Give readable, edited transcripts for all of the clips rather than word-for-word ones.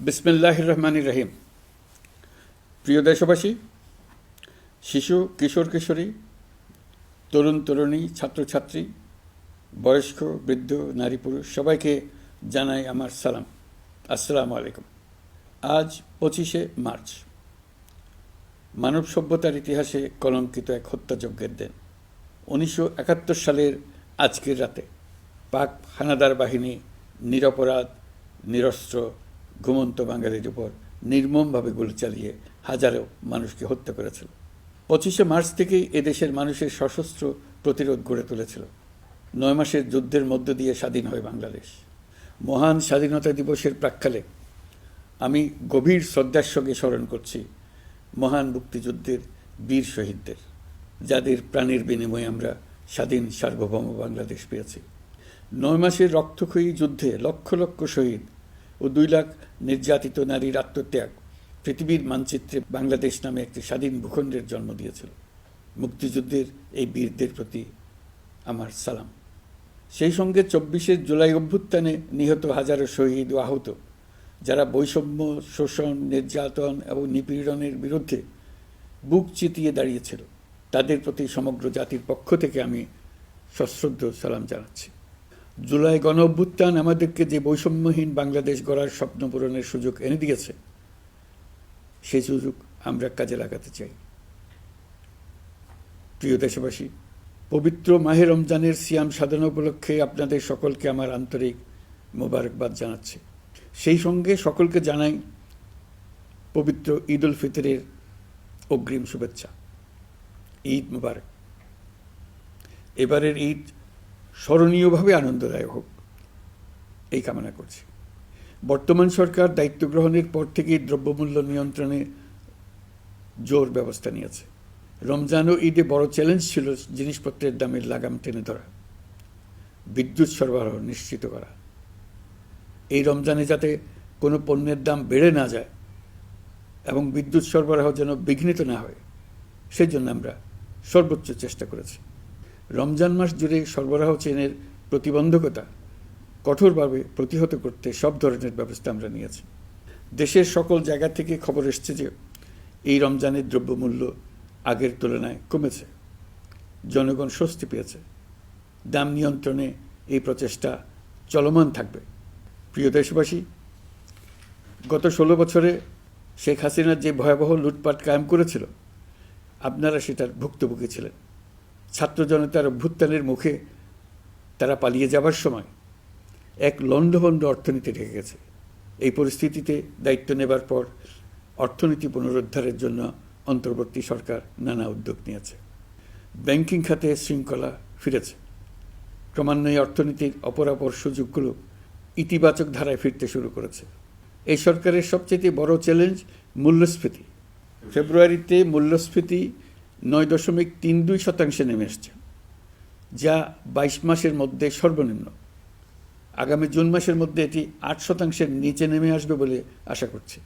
বিসমিল্লাহির রহমানির রহিম। প্রিয় দেশবাসী, শিশু, কিশোর কিশোরী, তরুণ তরুণী, ছাত্রছাত্রী, বয়স্ক, বৃদ্ধ, নারী পুরুষ সবাইকে জানাই আমার সালাম। আসসালামু আলাইকুম। আজ 25শে মার্চ, মানব সভ্যতার ইতিহাসে কলঙ্কিত এক হত্যাযজ্ঞের দিন। 1971 সালের আজকের রাতে পাক হানাদার বাহিনী নিরপরাধ, নিরস্ত্র, ঘুমন্ত বাঙালির উপর নির্মমভাবে গুলি চালিয়ে হাজারো মানুষকে হত্যা করেছিল। 25শে মার্চ থেকেই এদেশের মানুষের সশস্ত্র প্রতিরোধ গড়ে তুলেছিল। 9 মাসের যুদ্ধের মধ্য দিয়ে স্বাধীন হয় বাংলাদেশ। মহান স্বাধীনতা দিবসের প্রাক্কালে আমি গভীর শ্রদ্ধার সঙ্গে স্মরণ করছি মহান মুক্তিযুদ্ধের বীর শহীদদের, যাদের প্রাণের বিনিময়ে আমরা স্বাধীন সার্বভৌম বাংলাদেশ পেয়েছি। 9 মাসের রক্তক্ষয়ী যুদ্ধে লক্ষ লক্ষ শহীদ ও 2 লাখ নির্যাতিত নারীর আত্মত্যাগ পৃথিবীর মানচিত্রে বাংলাদেশ নামে একটি স্বাধীন ভূখণ্ডের জন্ম দিয়েছিল। মুক্তিযুদ্ধের এই বীরদের প্রতি আমার সালাম। সেই সঙ্গে 24শে জুলাই অভ্যুত্থানে নিহত হাজারো শহীদ ও আহত, যারা বৈষম্য, শোষণ, নির্যাতন এবং নিপীড়নের বিরুদ্ধে বুক চিতিয়ে দাঁড়িয়েছিল, তাদের প্রতি সমগ্র জাতির পক্ষ থেকে আমি সশ্রদ্ধ সালাম জানাচ্ছি। জুলাই গণ অভ্যুত্থান আমাদেরকে যে বৈষম্যহীন বাংলাদেশ গড়ার স্বপ্ন পূরণের সুযোগ এনে দিয়েছে, সেই সুযোগ আমরা কাজে লাগাতে চাই। প্রিয় দেশবাসী, পবিত্র মাহে রমজানের সিয়াম সাধনা উপলক্ষে আপনাদের সকলকে আমার আন্তরিক মোবারকবাদ জানাচ্ছি। সেই সঙ্গে সকলকে জানাই পবিত্র ঈদ উল ফিতরের অগ্রিম শুভেচ্ছা। ঈদ মুবারক। এবারের ঈদ স্মরণীয়ভাবে আনন্দদায়ক হোক, এই কামনা করছি। বর্তমান সরকার দায়িত্ব গ্রহণের পর থেকেই দ্রব্যমূল্য নিয়ন্ত্রণে জোর ব্যবস্থা নিয়েছে। রমজান ও ঈদে বড় চ্যালেঞ্জ ছিল জিনিসপত্রের দামের লাগাম টেনে ধরা, বিদ্যুৎ সরবরাহ নিশ্চিত করা। এই রমজানে যাতে কোনো পণ্যের দাম বেড়ে না যায় এবং বিদ্যুৎ সরবরাহ যেন বিঘ্নিত না হয়, সেই জন্য আমরা সর্বোচ্চ চেষ্টা করেছি। রমজান মাস জুড়ে সরবরাহ চেনের প্রতিবন্ধকতা কঠোরভাবে প্রতিহত করতে সব ধরনের ব্যবস্থা আমরা নিয়েছি। দেশের সকল জায়গা থেকে খবর এসছে যে এই রমজানের দ্রব্যমূল্য আগের তুলনায় কমেছে, জনগণ স্বস্তি পেয়েছে। দাম নিয়ন্ত্রণে এই প্রচেষ্টা চলমান থাকবে। প্রিয় দেশবাসী, গত 16 বছরে শেখ হাসিনা যে ভয়াবহ লুটপাট কায়েম করেছিল, আপনারা সেটার ভুক্তভোগী ছিলেন। ছাত্র জনতার অভ্যুত্থানের মুখে তারা পালিয়ে যাবার সময় এক লণ্ডভণ্ড অর্থনীতি রেখে গেছে। এই পরিস্থিতিতে দায়িত্ব নেবার পর অর্থনীতি পুনরুদ্ধারের জন্য অন্তর্বর্তী সরকার নানা উদ্যোগ নিয়েছে। ব্যাংকিং খাতে শৃঙ্খলা ফিরেছে। ক্রমান্বয়ে অর্থনীতির অপরাপর সুযোগগুলো ইতিবাচক ধারায় ফিরতে শুরু করেছে। এই সরকারের সবচেয়ে বড় চ্যালেঞ্জ মূল্যস্ফীতি। ফেব্রুয়ারিতে মূল্যস্ফীতি 9.32% নেমে এসছে, যা 22 মাসের মধ্যে সর্বনিম্ন। আগামী জুন মাসের মধ্যে এটি 8%-এর নিচে নেমে আসবে বলে আশা করছি।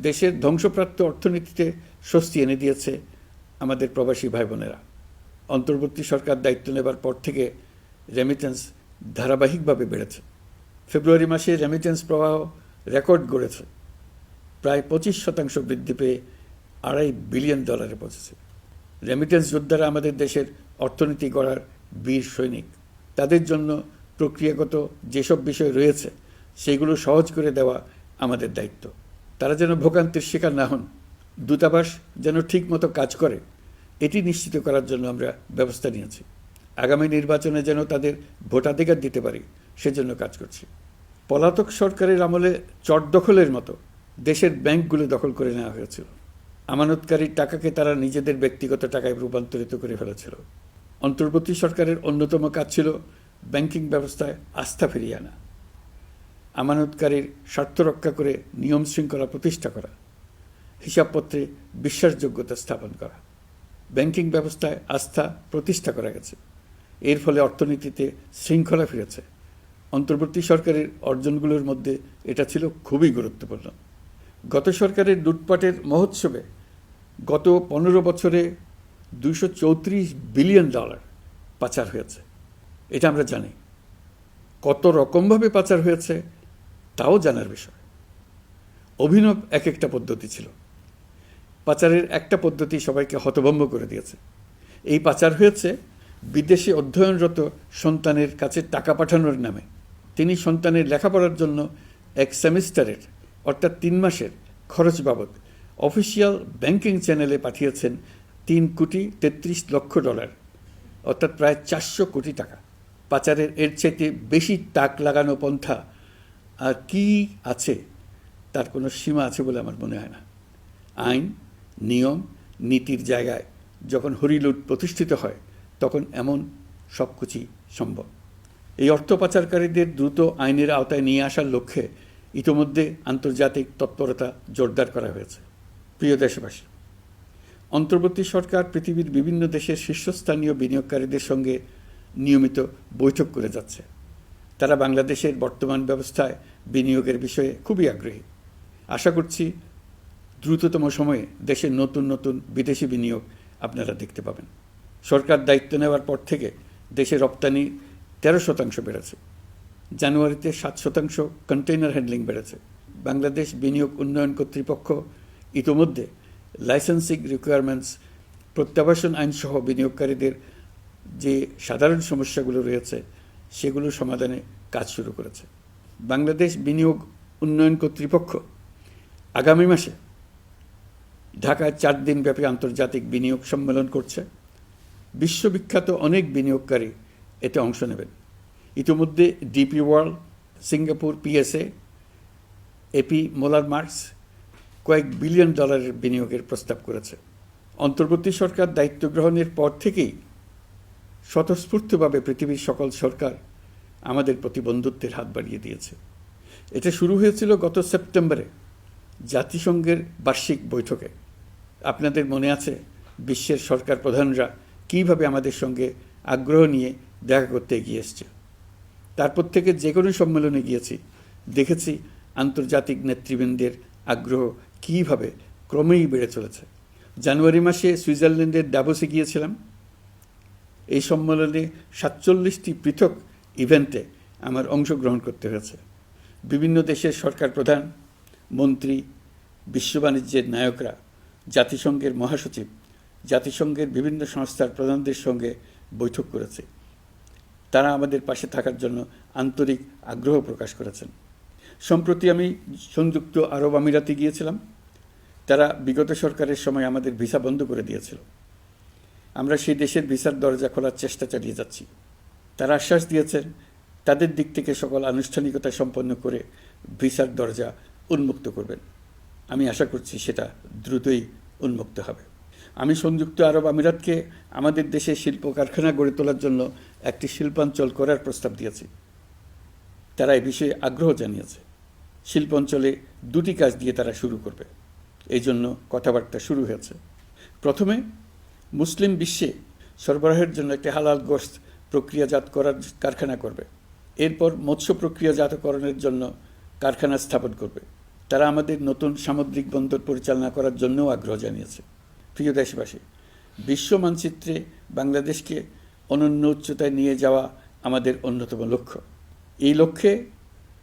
দেশের ধ্বংসপ্রাপ্ত অর্থনীতিতে স্বস্তি এনে দিয়েছে আমাদের প্রবাসী ভাই বোনেরা। অন্তর্বর্তী সরকার দায়িত্ব নেবার পর থেকে রেমিটেন্স ধারাবাহিকভাবে বেড়েছে। ফেব্রুয়ারি মাসে রেমিটেন্স প্রবাহ রেকর্ড গড়েছে, প্রায় 25% বৃদ্ধি পেয়ে $2.5 বিলিয়ন পৌঁছেছে। রেমিটেন্স যোদ্ধারা আমাদের দেশের অর্থনীতি গড়ার বীর সৈনিক। তাদের জন্য প্রক্রিয়াগত যেসব বিষয় রয়েছে, সেগুলো সহজ করে দেওয়া আমাদের দায়িত্ব। তারা যেন ভোগান্তির শিকার না হন, দূতাবাস যেন ঠিকমতো কাজ করে, এটি নিশ্চিত করার জন্য আমরা ব্যবস্থা নিয়েছি। আগামী নির্বাচনে যেন তাদের ভোটাধিকার দিতে পারি, সেজন্য কাজ করছি। পলাতক সরকারের আমলে চট দখলের মতো দেশের ব্যাংকগুলো দখল করে নেওয়া হয়েছিল। আমানতকারীর টাকাকে তারা নিজেদের ব্যক্তিগত টাকায় রূপান্তরিত করে ফেলেছিল। অন্তর্বর্তী সরকারের অন্যতম কাজ ছিল ব্যাংকিং ব্যবস্থায় আস্থা ফিরিয়ে আনা, আমানতকারীর স্বার্থ রক্ষা করে নিয়ম শৃঙ্খলা প্রতিষ্ঠা করা, হিসাবপত্রে বিশ্বাসযোগ্যতা স্থাপন করা। ব্যাংকিং ব্যবস্থায় আস্থা প্রতিষ্ঠা করা গেছে। এর ফলে অর্থনীতিতে শৃঙ্খলা ফিরেছে। অন্তর্বর্তী সরকারের অর্জনগুলোর মধ্যে এটা ছিল খুবই গুরুত্বপূর্ণ। গত সরকারের লুটপাটের মহোৎসবে গত 15 বছরে $234 বিলিয়ন পাচার হয়েছে। এটা আমরা জানি। কত রকমভাবে পাচার হয়েছে তাও জানার বিষয়। অভিনব এক একটা পদ্ধতি ছিল। পাচারের একটা পদ্ধতি সবাইকে হতভম্ব করে দিয়েছে। এই পাচার হয়েছে বিদেশে অধ্যয়নরত সন্তানের কাছে টাকা পাঠানোর নামে। তিনি সন্তানের লেখাপড়ার জন্য এক সেমিস্টারের অর্থাৎ 3 মাসের খরচ বাবদ অফিসিয়াল ব্যাংকিং চ্যানেলে পাঠিয়েছেন $3,33,00,000, অর্থাৎ প্রায় 400 কোটি টাকা। পাচারের এর চাইতে বেশি তাক লাগানো পন্থা আর কি আছে, তার কোনো সীমা আছে বলে আমার মনে হয় না। আইন, নিয়ম, নীতির জায়গায় যখন হরিলুট প্রতিষ্ঠিত হয় তখন এমন সব কিছুই সম্ভব। এই অর্থ পাচারকারীদের দ্রুত আইনের আওতায় নিয়ে আসার লক্ষ্যে ইতোমধ্যে আন্তর্জাতিক তৎপরতা জোরদার করা হয়েছে। প্রিয় দেশবাসী, অন্তর্বর্তী সরকার পৃথিবীর বিভিন্ন দেশের শীর্ষস্থানীয় বিনিয়োগকারীদের সঙ্গে নিয়মিত বৈঠক করে যাচ্ছে। তারা বাংলাদেশের বর্তমান ব্যবস্থায় বিনিয়োগের বিষয়ে খুবই আগ্রহী। আশা করছি দ্রুততম সময়ে দেশে নতুন নতুন বিদেশি বিনিয়োগ আপনারা দেখতে পাবেন। সরকার দায়িত্ব নেওয়ার পর থেকে দেশে রপ্তানি 13% বেড়েছে। জানুয়ারিতে 7% কন্টেইনার হ্যান্ডলিং বেড়েছে। বাংলাদেশ বিনিয়োগ উন্নয়ন কর্তৃপক্ষ ইতোমধ্যে লাইসেন্সিং রিকোয়ারমেন্টস, প্রত্যাবাসন আইনসহ বিনিয়োগকারীদের যে সাধারণ সমস্যাগুলো রয়েছে সেগুলো সমাধানে কাজ শুরু করেছে। বাংলাদেশ বিনিয়োগ উন্নয়ন কর্তৃপক্ষ আগামী মাসে ঢাকায় 4 দিনব্যাপী আন্তর্জাতিক বিনিয়োগ সম্মেলন করছে। বিশ্ববিখ্যাত অনেক বিনিয়োগকারী এতে অংশ নেবেন। ইতিমধ্যে DP World, Singapore PSA, AP Moller Maersk কয়েক বিলিয়ন ডলারের বিনিয়োগের প্রস্তাব করেছে। অন্তর্বর্তী সরকার দায়িত্ব গ্রহণের পর থেকেই স্বতঃস্ফূর্তভাবে পৃথিবীর সকল সরকার আমাদের প্রতি বন্ধুত্বের হাত বাড়িয়ে দিয়েছে। এটা শুরু হয়েছিল গত সেপ্টেম্বরে জাতিসংঘের বার্ষিক বৈঠকে। আপনাদের মনে আছে বিশ্বের সরকার প্রধানরা কীভাবে আমাদের সঙ্গে আগ্রহ নিয়ে দেখা করতে এগিয়ে এসছে। তারপর থেকে যে কোনো সম্মেলনে গিয়েছি, দেখেছি আন্তর্জাতিক নেতৃবৃন্দের আগ্রহ কীভাবে ক্রমেই বেড়ে চলেছে। জানুয়ারি মাসে সুইজারল্যান্ডের ডাভোসে গিয়েছিলাম। এই সম্মেলনে 47টি পৃথক ইভেন্টে আমার অংশগ্রহণ করতে হয়েছে। বিভিন্ন দেশের সরকার প্রধান, মন্ত্রী, বিশ্ব বাণিজ্যের নায়করা, জাতিসংঘের মহাসচিব, জাতিসংঘের বিভিন্ন সংস্থার প্রধানদের সঙ্গে বৈঠক করেছে। তারা আমাদের পাশে থাকার জন্য আন্তরিক আগ্রহ প্রকাশ করেছেন। সম্প্রতি আমি সংযুক্ত আরব আমিরাতে গিয়েছিলাম। তারা বিগত সরকারের সময় আমাদের ভিসা বন্ধ করে দিয়েছিল। আমরা সেই দেশের ভিসার দরজা খোলার চেষ্টা চালিয়ে যাচ্ছি। তারা আশ্বাস দিয়েছেন তাদের দিক থেকে সকল আনুষ্ঠানিকতা সম্পন্ন করে ভিসার দরজা উন্মুক্ত করবেন। আমি আশা করছি সেটা দ্রুতই উন্মুক্ত হবে। আমি সংযুক্ত আরব আমিরাতকে আমাদের দেশে শিল্প কারখানা গড়ে তোলার জন্য একটি শিল্পাঞ্চল করার প্রস্তাব দিয়েছি। তারা এই বিষয়ে আগ্রহ জানিয়েছে। শিল্পাঞ্চলে 2টি কাজ দিয়ে তারা শুরু করবে, এই জন্য কথাবার্তা শুরু হয়েছে। প্রথমে মুসলিম বিশ্বে সরবরাহের জন্য একটি হালাল গোশত প্রক্রিয়াজাত করার কারখানা করবে। এরপর মৎস্য প্রক্রিয়াজাতকরণের জন্য কারখানা স্থাপন করবে। তারা আমাদের নতুন সামুদ্রিক বন্দর পরিচালনা করার জন্যও আগ্রহ জানিয়েছে। প্রিয় দেশবাসী, বিশ্ব মানচিত্রে বাংলাদেশকে অনন্য উচ্চতায় নিয়ে যাওয়া আমাদের অন্যতম লক্ষ্য। এই লক্ষ্যে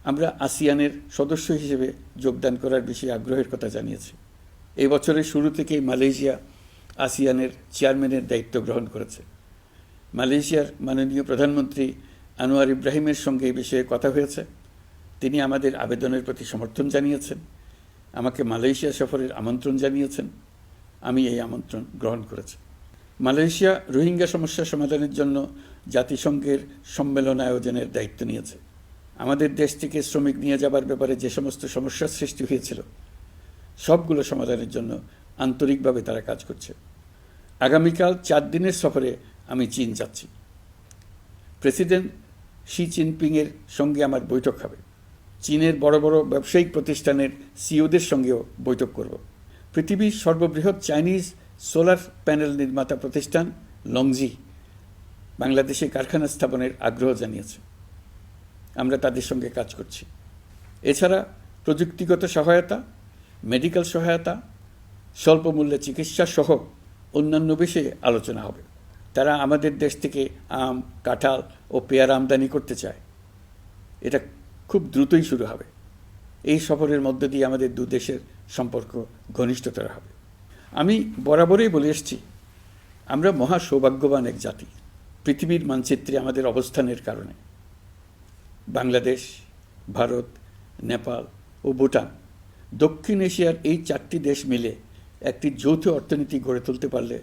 আমরা আসিয়ানের সদস্য হিসেবে যোগদান করার বিষয়ে আগ্রহের কথা জানিয়েছি। এই বছরের শুরু থেকেই মালয়েশিয়া আসিয়ানের চেয়ারম্যানের দায়িত্ব গ্রহণ করেছে। মালয়েশিয়ার মাননীয় প্রধানমন্ত্রী আনোয়ার ইব্রাহিমের সঙ্গে এই বিষয়ে কথা হয়েছে। তিনি আমাদের আবেদনের প্রতি সমর্থন জানিয়েছেন, আমাকে মালয়েশিয়া সফরের আমন্ত্রণ জানিয়েছেন। আমি এই আমন্ত্রণ গ্রহণ করেছি। মালয়েশিয়া রোহিঙ্গা সমস্যা সমাধানের জন্য জাতিসংঘের সম্মেলন আয়োজনের দায়িত্ব নিয়েছে। আমাদের দেশ থেকে শ্রমিক নিয়ে যাবার ব্যাপারে যে সমস্ত সমস্যার সৃষ্টি হয়েছিল সবগুলো সমাধানের জন্য আন্তরিকভাবে তারা কাজ করছে। আগামীকাল 4 দিনের সফরে আমি চীন যাচ্ছি। প্রেসিডেন্ট শি জিনপিংয়ের সঙ্গে আমার বৈঠক হবে। চীনের বড় বড় ব্যবসায়িক প্রতিষ্ঠানের সিইওদের সঙ্গেও বৈঠক করব। পৃথিবীর সর্ববৃহৎ চাইনিজ সোলার প্যানেল নির্মাতা প্রতিষ্ঠান লংজি বাংলাদেশে কারখানা স্থাপনের আগ্রহ জানিয়েছে। আমরা তাদের সঙ্গে কাজ করছি। এছাড়া প্রযুক্তিগত সহায়তা, মেডিকেল সহায়তা, স্বল্প মূল্যে চিকিৎসা সহ অন্যান্য বিষয়ে আলোচনা হবে। তারা আমাদের দেশ থেকে আম, কাঁঠাল ও পেয়ারা আমদানি করতে চায়। এটা খুব দ্রুতই শুরু হবে। এই সফরের মধ্য দিয়ে আমাদের দু দেশের সম্পর্ক ঘনিষ্ঠতর হবে। আমি বরাবরই বলে এসেছি, আমরা মহা সৌভাগ্যবান এক জাতি। পৃথিবীর মানচিত্রে আমাদের অবস্থানের কারণে বাংলাদেশ, ভারত, নেপাল ও ভুটান, দক্ষিণ এশিয়ার এই 4টি দেশ মিলে একটি যৌথ অর্থনীতি গড়ে তুলতে পারলে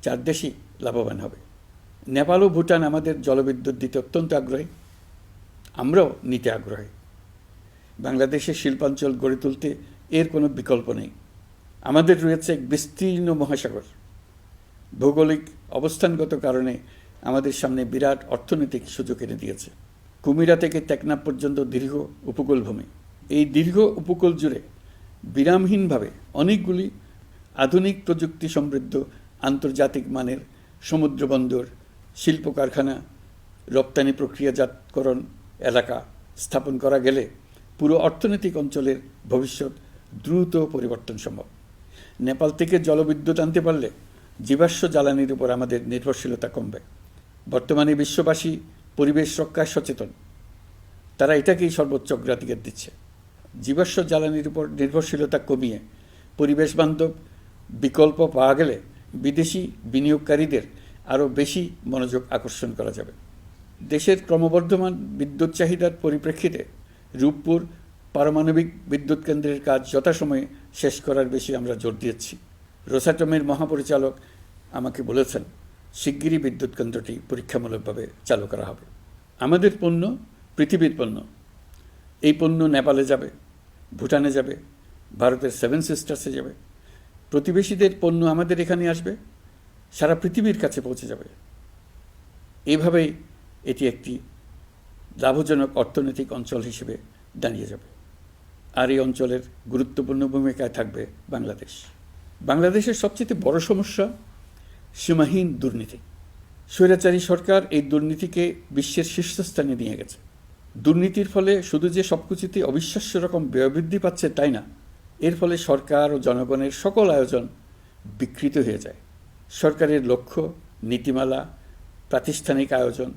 4 দেশই লাভবান হবে। নেপাল ও ভুটান আমাদের জলবিদ্যুৎ দিতে অত্যন্ত আগ্রহী, আমরাও নিতে আগ্রহী। বাংলাদেশের শিল্পাঞ্চল গড়ে তুলতে এর কোনো বিকল্প নেই। আমাদের রয়েছে এক বিস্তীর্ণ মহাসাগর। ভৌগোলিক অবস্থানগত কারণে আমাদের সামনে বিরাট অর্থনৈতিক সুযোগ এনে দিয়েছে। কুমিরা থেকে টেকনাফ পর্যন্ত দীর্ঘ উপকূলভূমি। এই দীর্ঘ উপকূল জুড়ে বিরামহীনভাবে অনেকগুলি আধুনিক প্রযুক্তি সমৃদ্ধ আন্তর্জাতিক মানের সমুদ্র বন্দর, শিল্প কারখানা, রপ্তানি প্রক্রিয়াজাতকরণ এলাকা স্থাপন করা গেলে পুরো অর্থনৈতিক অঞ্চলের ভবিষ্যৎ দ্রুত পরিবর্তন সম্ভব। নেপাল থেকে জলবিদ্যুৎ আনতে পারলে জীবাশ্ম জ্বালানির উপর আমাদের নির্ভরশীলতা কমবে। বর্তমানে বিশ্ববাসী পরিবেশ রক্ষায় সচেতন, তারা এটাকেই সর্বোচ্চ অগ্রাধিকার দিচ্ছে। জীবাশ্ম জ্বালানির উপর নির্ভরশীলতা কমিয়ে পরিবেশ বান্ধব বিকল্প পাওয়া গেলে বিদেশি বিনিয়োগকারীদের আরও বেশি মনোযোগ আকর্ষণ করা যাবে। দেশের ক্রমবর্ধমান বিদ্যুৎ চাহিদার পরিপ্রেক্ষিতে রূপপুর পারমাণবিক বিদ্যুৎ কেন্দ্রের কাজ যথাসময়ে শেষ করার বেশি আমরা জোর দিয়েছি। রোসাটমের মহাপরিচালক আমাকে বলেছেন, শিগগিরই বিদ্যুৎ কেন্দ্রটি পরীক্ষামূলকভাবে চালু করা হবে। আমাদের পণ্য পৃথিবীর পণ্য। এই পণ্য নেপালে যাবে, ভুটানে যাবে, ভারতের 7 সিস্টার্সে যাবে। প্রতিবেশীদের পণ্য আমাদের এখানে আসবে, সারা পৃথিবীর কাছে পৌঁছে যাবে। এইভাবেই এটি একটি লাভজনক অর্থনৈতিক অঞ্চল হিসেবে দাঁড়িয়ে যাবে। আর এই অঞ্চলের গুরুত্বপূর্ণ ভূমিকায় থাকবে বাংলাদেশ। বাংলাদেশের সবচেয়ে বড় সমস্যা সীমাহীন দুর্নীতি। স্বৈরাচারী সরকার এই দুর্নীতিকে বিশ্বের শীর্ষস্থানে নিয়ে গেছে। দুর্নীতির ফলে শুধু যে সবকিছুতে অবিশ্বাস্য রকম ব্যয়বৃদ্ধি পাচ্ছে তাই না, এর ফলে সরকার ও জনগণের সকল আয়োজন বিকৃত হয়ে যায়। সরকারের লক্ষ্য, নীতিমালা, প্রাতিষ্ঠানিক আয়োজন,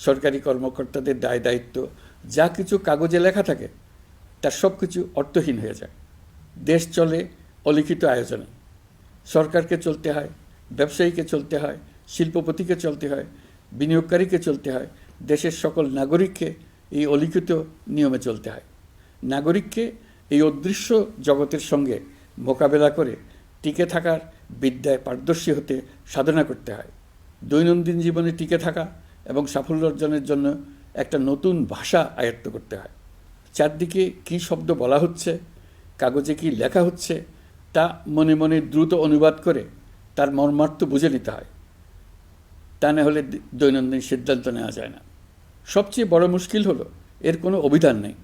সরকারি কর্মকর্তাদের দায় দায়িত্ব যা কিছু কাগজে লেখা থাকে তার সব কিছু অর্থহীন হয়ে যায়। দেশ চলে অলিখিত আয়োজনে। সরকারকে চলতে হয়, ব্যবসায়ীকে চলতে হয়, শিল্পপতিকে চলতে হয়, বিনিয়োগকারীকে চলতে হয়, দেশের সকল নাগরিককে এই অলিখিত নিয়মে চলতে হয়। নাগরিককে এই অদৃশ্য জগতের সঙ্গে মোকাবেলা করে টিকে থাকার বিদ্যায় পারদর্শী হতে সাধনা করতে হয়। দৈনন্দিন জীবনে টিকে থাকা এবং সাফল্য অর্জনের জন্য একটা নতুন ভাষা আয়ত্ত করতে হয়। চারদিকে কী শব্দ বলা হচ্ছে, কাগজে কি লেখা হচ্ছে তা মনে মনে দ্রুত অনুবাদ করে তার মর্মার্থ বুঝে নিতে হয়। তা না হলে দৈনন্দিন সিদ্ধান্ত নেওয়া যায় না। সবচেয়ে বড় মুশকিল হলো এর কোনো অভিধান নেই।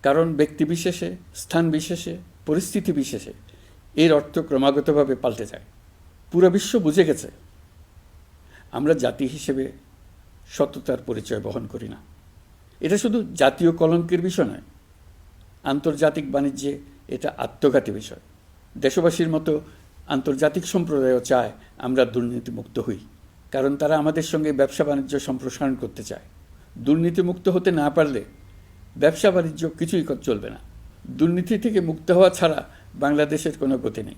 কারণ ব্যক্তিবিশেষে, স্থান বিশেষে, পরিস্থিতি বিশেষে এর অর্থ ক্রমাগতভাবে পাল্টে যায়। পুরো বিশ্ব বুঝে গেছে আমরা জাতি হিসেবে সততার পরিচয় বহন করি না। এটা শুধু জাতীয় কলঙ্কের বিষয় নয়, আন্তর্জাতিক বাণিজ্যে এটা আত্মঘাতী বিষয়। দেশবাসীর মতো আন্তর্জাতিক সম্প্রদায়ও চায় আমরা দুর্নীতিমুক্ত হই, কারণ তারা আমাদের সঙ্গে ব্যবসা বাণিজ্য সম্প্রসারণ করতে চায়। দুর্নীতিমুক্ত হতে না পারলে ব্যবসা বাণিজ্য কিছুই চলবে না। দুর্নীতি থেকে মুক্ত হওয়া ছাড়া বাংলাদেশের কোনো গতি নেই।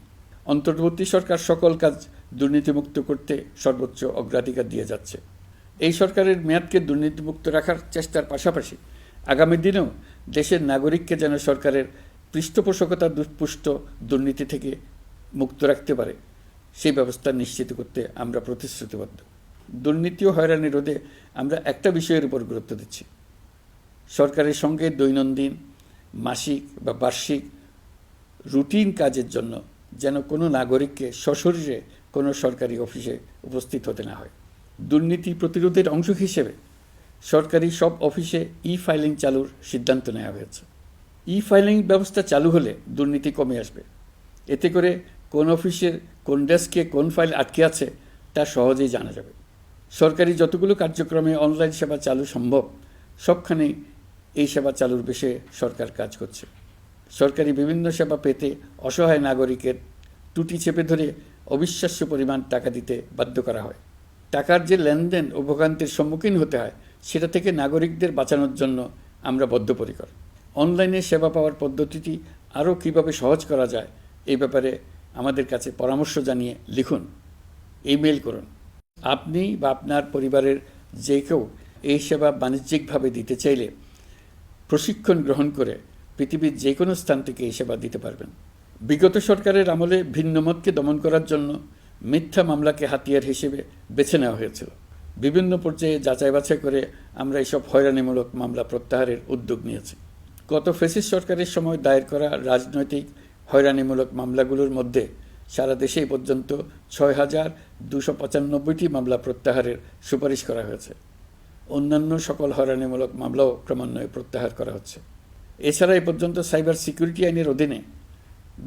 অন্তর্বর্তী সরকার সকল কাজ দুর্নীতিমুক্ত করতে সর্বোচ্চ অগ্রাধিকার দিয়ে যাচ্ছে। এই সরকারের মেয়াদকে দুর্নীতিমুক্ত রাখার চেষ্টার পাশাপাশি আগামী দিনেও দেশের নাগরিককে যেন সরকারের পৃষ্ঠপোষকতা দুষ্পুষ্ট দুর্নীতি থেকে মুক্ত রাখতে পারে সেই ব্যবস্থা নিশ্চিত করতে আমরা প্রতিশ্রুতিবদ্ধ। দুর্নীতি ও হয়রানি রোধে আমরা একটা বিষয়ের উপর গুরুত্ব দিচ্ছি। সরকারের সঙ্গে দৈনন্দিন, মাসিক বা বার্ষিক রুটিন কাজের জন্য যেন কোনো নাগরিককে সশরীরে কোনো সরকারি অফিসে উপস্থিত হতে না হয়। দুর্নীতি প্রতিরোধের অংশ হিসেবে সরকারি সব অফিসে ফাইলিং চালুর সিদ্ধান্ত নেওয়া হয়েছে। ফাইলিং ব্যবস্থা চালু হলে দুর্নীতি কমে আসবে। এতে করে কোন অফিসের কোন ডেস্কে কোন ফাইল আটকে আছে তা সহজেই জানা যাবে। সরকারি যতগুলো কার্যক্রমে অনলাইন সেবা চালু সম্ভব সবখানেই এই সেবা চালুর বিষয়ে সরকার কাজ করছে। সরকারি বিভিন্ন সেবা পেতে অসহায় নাগরিকের টুটি চেপে ধরে অবিশ্বাস্য পরিমাণ টাকা দিতে বাধ্য করা হয়। টাকার যে লেনদেন ও ভোগান্তির সম্মুখীন হতে হয় সেটা থেকে নাগরিকদের বাঁচানোর জন্য আমরা বদ্ধপরিকর। অনলাইনে সেবা পাওয়ার পদ্ধতিটি আরও কীভাবে সহজ করা যায় এই ব্যাপারে আমাদের কাছে পরামর্শ জানিয়ে লিখুন, ইমেল করুন। আপনি বা আপনার পরিবারের যে কেউ এই সেবা বাণিজ্যিকভাবে দিতে চাইলে প্রশিক্ষণ গ্রহণ করে পৃথিবীর যে কোনো স্থান থেকে এই সেবা দিতে পারবেন। বিগত সরকারের আমলে ভিন্নমতকে দমন করার জন্য মিথ্যা মামলাকে হাতিয়ার হিসেবে বেছে নেওয়া হয়েছিল। বিভিন্ন পর্যায়ে যাচাই বাছাই করে আমরা এইসব হয়রানিমূলক মামলা প্রত্যাহারের উদ্যোগ নিয়েছি। গত ফ্যাসিস্ট সরকারের সময় দায়ের করা রাজনৈতিক হয়রানিমূলক মামলাগুলোর মধ্যে সারা দেশে পর্যন্ত ৬,২৯৫টি মামলা প্রত্যাহারের সুপারিশ করা হয়েছে। অন্যান্য সকল হয়রানিমূলক মামলাও ক্রমান্বয়ে প্রত্যাহার করা হচ্ছে। এছাড়া এ পর্যন্ত সাইবার সিকিউরিটি আইনের অধীনে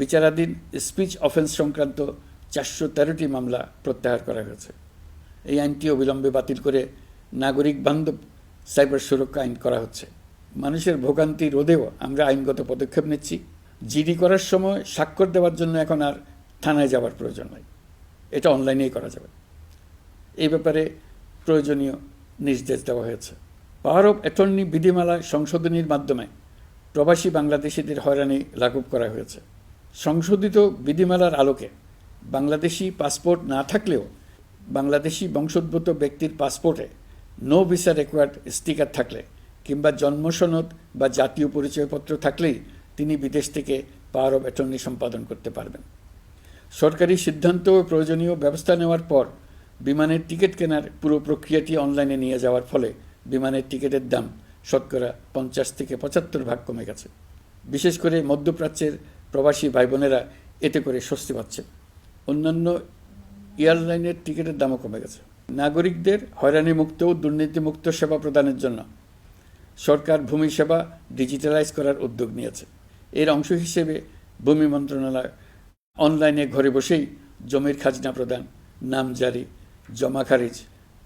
বিচারাধীন স্পিচ অফেন্স সংক্রান্ত ৪১৩টি মামলা প্রত্যাহার করা হয়েছে। এই আইনটি অবিলম্বে বাতিল করে নাগরিক বান্ধব সাইবার সুরক্ষা আইন করা হচ্ছে। মানুষের ভোগান্তি রোধেও আমরা আইনগত পদক্ষেপ নিচ্ছি। জিডি করার সময় স্বাক্ষর দেওয়ার জন্য এখন আর থানায় যাওয়ার প্রয়োজন নাই, এটা অনলাইনেই করা যাবে। এই ব্যাপারে প্রয়োজনীয় নির্দেশ দেওয়া হয়েছে। পাওয়ার অফ অ্যাটর্নি বিধিমালা সংশোধনীর মাধ্যমে প্রবাসী বাংলাদেশিদের হয়রানি লাঘব করা হয়েছে। সংশোধিত বিধিমালার আলোকে বাংলাদেশি পাসপোর্ট না থাকলেও বাংলাদেশি বংশোদ্ভূত ব্যক্তির পাসপোর্টে নো ভিসা রিকোয়ার্ড স্টিকার থাকলে কিংবা জন্মসনদ বা জাতীয় পরিচয়পত্র থাকলেই তিনি বিদেশ থেকে পাওয়ার অফ অ্যাটর্নি সম্পাদন করতে পারবেন। সরকারি সিদ্ধান্ত ও প্রয়োজনীয় ব্যবস্থা নেওয়ার পর বিমানের টিকিট কেনার পুরো প্রক্রিয়াটি অনলাইনে নিয়ে যাওয়ার ফলে বিমানের টিকিটের দাম শতকরা ৫০ থেকে ৭৫% কমে গেছে। বিশেষ করে মধ্যপ্রাচ্যের প্রবাসী ভাই বোনেরা এতে করে স্বস্তি পাচ্ছে। অন্যান্য এয়ারলাইনের টিকিটের দামও কমে গেছে। নাগরিকদের হয়রানিমুক্ত ও দুর্নীতিমুক্ত সেবা প্রদানের জন্য সরকার ভূমি সেবা ডিজিটালাইজ করার উদ্যোগ নিয়েছে। এর অংশ হিসেবে ভূমি মন্ত্রণালয় অনলাইনে ঘরে বসেই জমির খাজনা প্রদান, নামজারি, জমা খারিজ,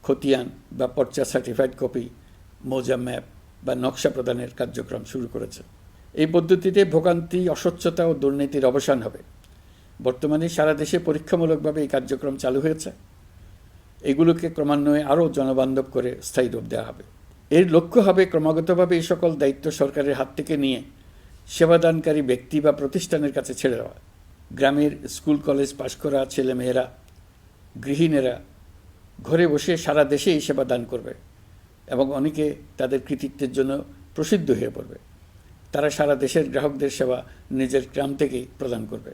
খতিয়ান বা পর্চা সার্টিফাইড কপি, মৌজা ম্যাপ বা নকশা প্রদানের কার্যক্রম শুরু করেছে। এই পদ্ধতিতে ভোগান্তি, অস্বচ্ছতা ও দুর্নীতির অবসান হবে। বর্তমানে সারা দেশে পরীক্ষামূলকভাবে এই কার্যক্রম চালু হয়েছে। এগুলোকে ক্রমান্বয়ে আরও জনবান্ধব করে স্থায়ী রূপ দেওয়া হবে। এর লক্ষ্য হবে ক্রমাগতভাবে এই সকল দায়িত্ব সরকারের হাত থেকে নিয়ে সেবাদানকারী ব্যক্তি বা প্রতিষ্ঠানের কাছে ছেড়ে দেওয়া। গ্রামের স্কুল কলেজ পাশ করা ছেলেমেয়েরা, গৃহিণীরা ঘরে বসে সারা দেশে এই সেবা দান করবে এবং অনেকে তাদের কৃতিত্বের জন্য প্রসিদ্ধ হয়ে পড়বে। তারা সারা দেশের গ্রাহকদের সেবা নিজের গ্রাম থেকেই প্রদান করবে।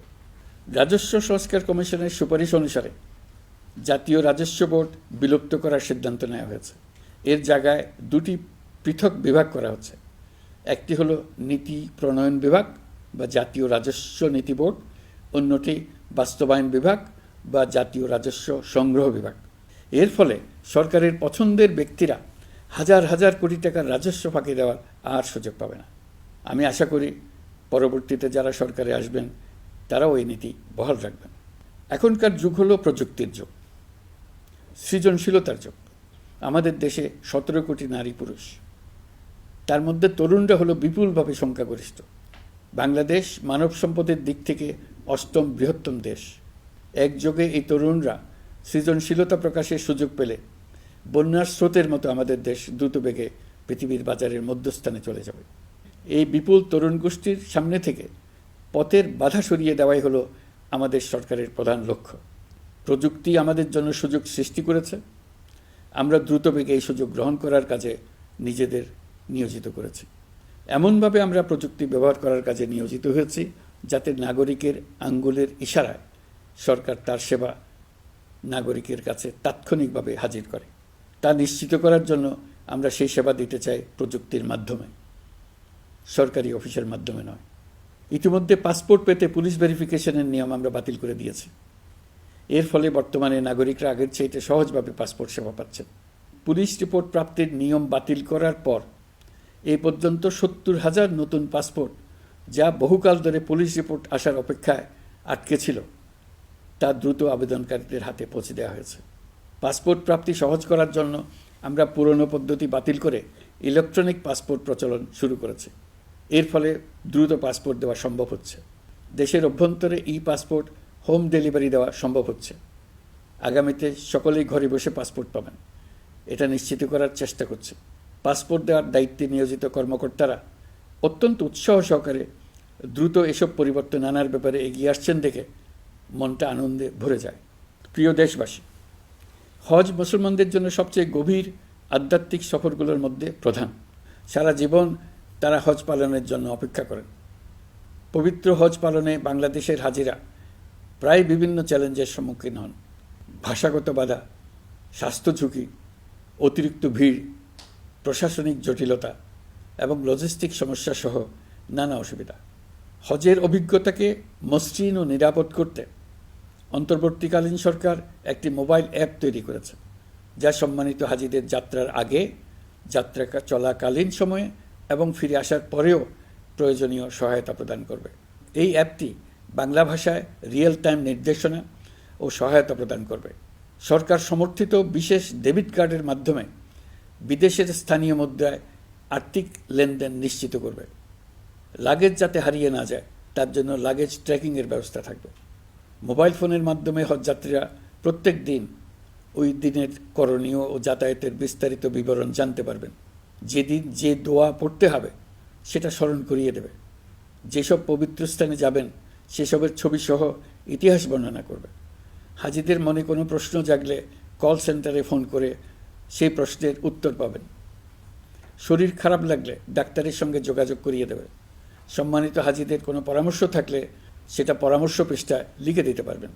রাজস্ব সংস্কার কমিশনের সুপারিশ অনুসারে জাতীয় রাজস্ব বোর্ড বিলুপ্ত করার সিদ্ধান্ত নেওয়া হয়েছে। এর জায়গায় দুটি পৃথক বিভাগ করা হচ্ছে। একটি হলো নীতি প্রণয়ন বিভাগ বা জাতীয় রাজস্ব নীতি বোর্ড, অন্যটি বাস্তবায়ন বিভাগ বা জাতীয় রাজস্ব সংগ্রহ বিভাগ। এর ফলে সরকারের পছন্দের ব্যক্তিরা হাজার হাজার কোটি টাকার রাজস্ব ফাঁকি দেওয়ার আর সুযোগ পাবে না। আমি আশা করি পরবর্তীতে যারা সরকারে আসবেন তারাও এই নীতি বহাল রাখবেন। এখনকার যুগ হলো প্রযুক্তির যুগ, সৃজনশীলতার যুগ। আমাদের দেশে ১৭ কোটি নারী পুরুষ, তার মধ্যে তরুণরা হলো বিপুলভাবে সংখ্যাগরিষ্ঠ। বাংলাদেশ মানব সম্পদের দিক থেকে ৮ম বৃহত্তম দেশ। একযোগে এই তরুণরা সৃজনশীলতা প্রকাশের সুযোগ পেলে বন্যার স্রোতের মতো আমাদের দেশ দ্রুত বেগে পৃথিবীর বাজারের মধ্যস্থানে চলে যাবে। এই বিপুল তরুণ গোষ্ঠীর সামনে থেকে পথের বাধা সরিয়ে দেওয়াই হলো আমাদের সরকারের প্রধান লক্ষ্য। প্রযুক্তি আমাদের জন্য সুযোগ সৃষ্টি করেছে, আমরা দ্রুত বেগে এই সুযোগ গ্রহণ করার কাজে নিজেদের নিয়োজিত করেছি। এমনভাবে আমরা প্রযুক্তি ব্যবহার করার কাজে নিয়োজিত হয়েছি যাতে নাগরিকের আঙ্গুলের ইশারায় সরকার তার সেবা নাগরিকের কাছে তাৎক্ষণিকভাবে হাজির করে। তা নিশ্চিত করার জন্য আমরা সেই সেবা দিতে চাই প্রযুক্তির মাধ্যমে, সরকারি অফিসের মাধ্যমে নয়। ইতিমধ্যে পাসপোর্ট পেতে পুলিশ ভেরিফিকেশনের নিয়ম আমরা বাতিল করে দিয়েছি। এর ফলে বর্তমানে নাগরিকরা আগের চাইতে সহজভাবে পাসপোর্ট সেবা পাচ্ছেন। পুলিশ রিপোর্ট প্রাপ্তির নিয়ম বাতিল করার পর এই পর্যন্ত ৭০,০০০ নতুন পাসপোর্ট, যা বহুকাল ধরে পুলিশ রিপোর্ট আসার অপেক্ষায় আটকে ছিল, তা দ্রুত আবেদনকারীদের হাতে পৌঁছে দেওয়া হয়েছে। পাসপোর্ট প্রাপ্তি সহজ করার জন্য আমরা পুরনো পদ্ধতি বাতিল করে ইলেকট্রনিক পাসপোর্ট প্রচলন শুরু করেছি। এর ফলে দ্রুত পাসপোর্ট দেওয়া সম্ভব হচ্ছে। দেশের অভ্যন্তরে পাসপোর্ট হোম ডেলিভারি দেওয়া সম্ভব হচ্ছে। আগামীতে সকলেই ঘরে বসে পাসপোর্ট পাবেন, এটা নিশ্চিত করার চেষ্টা করছে। পাসপোর্ট দেওয়ার দায়িত্বে নিয়োজিত কর্মকর্তারা অত্যন্ত উৎসাহ সহকারে দ্রুত এসব পরিবর্তন আনার ব্যাপারে এগিয়ে আসছেন দেখে মনটা আনন্দে ভরে যায়। প্রিয় দেশবাসী, হজ মুসলমানদের জন্য সবচেয়ে গভীর আধ্যাত্মিক সফরগুলোর মধ্যে প্রধান। সারা জীবন তারা হজ পালনের জন্য অপেক্ষা করেন। পবিত্র হজ পালনে বাংলাদেশের হাজিরা প্রায় বিভিন্ন চ্যালেঞ্জের সম্মুখীন হন। ভাষাগত বাধা, স্বাস্থ্য ঝুঁকি, অতিরিক্ত ভিড়, প্রশাসনিক জটিলতা এবং লজিস্টিক সমস্যা সহ নানা অসুবিধা। হজের অভিজ্ঞতাকে মসৃণ ও নিরাপদ করতে অন্তর্বর্তীকালীন সরকার একটি মোবাইল অ্যাপ তৈরি করেছে, যা সম্মানিত হাজিদের যাত্রার আগে, যাত্রা চলাকালীন সময়ে এবং ফিরে আসার পরেও প্রয়োজনীয় সহায়তা প্রদান করবে। এই অ্যাপটি বাংলা ভাষায় রিয়েল টাইম নির্দেশনা ও সহায়তা প্রদান করবে। সরকার সমর্থিত বিশেষ ডেবিট কার্ডের মাধ্যমে বিদেশের স্থানীয় মুদ্রায় আর্থিক লেনদেন নিশ্চিত করবে। লাগেজ যাতে হারিয়ে না যায় তার জন্য লাগেজ ট্র্যাকিংয়ের ব্যবস্থা থাকবে। মোবাইল ফোনের মাধ্যমে হজযাত্রীরা প্রত্যেক দিন ওই দিনের করণীয় ও যাতায়াতের বিস্তারিত বিবরণ জানতে পারবেন। যেদিন যে দোয়া পড়তে হবে সেটা স্মরণ করিয়ে দেবে। যেসব পবিত্র স্থানে যাবেন সেসবের ছবি সহ ইতিহাস বর্ণনা করবে। হাজিদের মনে কোনো প্রশ্ন জাগলে কল সেন্টারে ফোন করে সেই প্রশ্নের উত্তর পাবেন। শরীর খারাপ লাগলে ডাক্তারের সঙ্গে যোগাযোগ করিয়ে দেবে। সম্মানিত হাজিদের কোনো পরামর্শ থাকলে সেটা পরামর্শ পৃষ্ঠায় লিখে দিতে পারবেন।